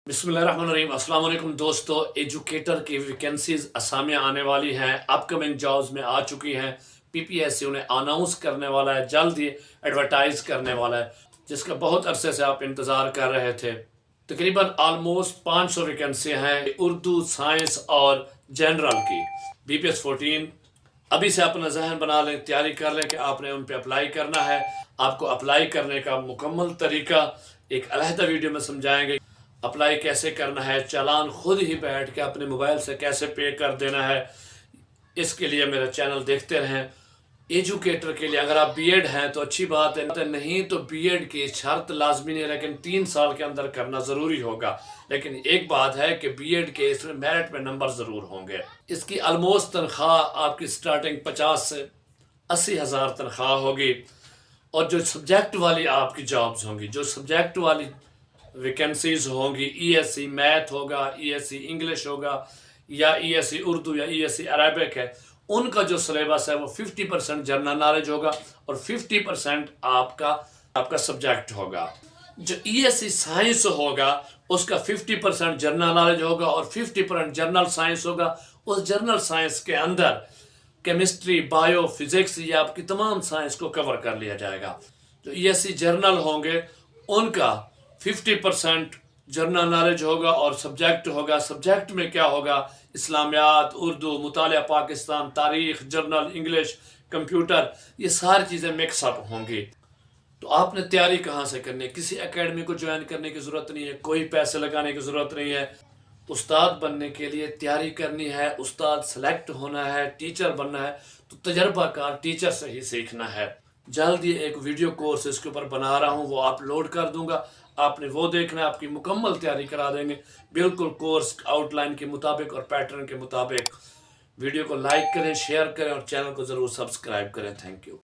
बिस्मिल्लाहिर्रहमानिर्रहीम। अस्सलाम वालेकुम दोस्तों, एजुकेटर की वैकेंसीज असामियाँ आने वाली हैं, अपकमिंग जॉब्स में आ चुकी हैं। पीपीएससी उन्हें अनाउंस करने वाला है, जल्द ही एडवर्टाइज करने वाला है, जिसका बहुत अरसे से आप इंतज़ार कर रहे थे। तकरीबन ऑलमोस्ट 500 वैकेंसियाँ हैं उर्दू, साइंस और जनरल की। BPS 14 अभी से अपना जहन बना लें, तैयारी कर लें कि आपने उन पे अप्लाई करना है। आपको अप्लाई करने का मुकम्मल तरीका एक अलहदा वीडियो में समझाएंगे। अप्लाई कैसे करना है, चालान खुद ही बैठ के अपने मोबाइल से कैसे पे कर देना है, इसके लिए मेरा चैनल देखते रहें। एजुकेटर के लिए अगर आप बीएड हैं तो अच्छी बात है, नहीं तो बीएड की शर्त लाजमी नहीं है, लेकिन 3 साल के अंदर करना ज़रूरी होगा। लेकिन एक बात है कि बीएड के इसमें मेरिट में नंबर ज़रूर होंगे। इसकी ऑलमोस्ट तनख्वाह आपकी स्टार्टिंग 50 से 80 हज़ार तनख्वाह होगी। और जो सब्जेक्ट वाली आपकी जॉब्स होंगी, जो सब्जेक्ट वाली वैकेंसीज होंगी, ESC मैथ होगा, ESC इंग्लिश होगा, या ESC उर्दू या ESC अरबिक है, उनका जो सिलेबस है वो 50% जनरल नॉलेज होगा और 50% आपका सब्जेक्ट होगा। जो ESC साइंस होगा उसका 50% जनरल नॉलेज होगा और 50% जनरल साइंस होगा। उस जनरल साइंस के अंदर केमिस्ट्री, बायो, फिजिक्स, या आपकी तमाम साइंस को कवर कर लिया जाएगा। जो ESC जर्नल होंगे उनका 50% जनरल नॉलेज होगा और सब्जेक्ट होगा। सब्जेक्ट में क्या होगा? इस्लामियात, उर्दू, मुतालिया पाकिस्तान, तारीख, जर्नल, इंग्लिश, कंप्यूटर, ये सारी चीज़ें मिक्सअप होंगी। तो आपने तैयारी कहाँ से करनी है? किसी एकेडमी को ज्वाइन करने की ज़रूरत नहीं है, कोई पैसे लगाने की ज़रूरत नहीं है। उस्ताद बनने के लिए तैयारी करनी है, उस्ताद सेलेक्ट होना है, टीचर बनना है तो तजर्बाकार टीचर से ही सीखना है। जल्द ही एक वीडियो कोर्स इसके ऊपर बना रहा हूँ, वो अपलोड कर दूंगा। आपने वो देखना है, आपकी मुकम्मल तैयारी करा देंगे बिल्कुल कोर्स आउटलाइन के मुताबिक और पैटर्न के मुताबिक। वीडियो को लाइक करें, शेयर करें और चैनल को ज़रूर सब्सक्राइब करें। Thank you.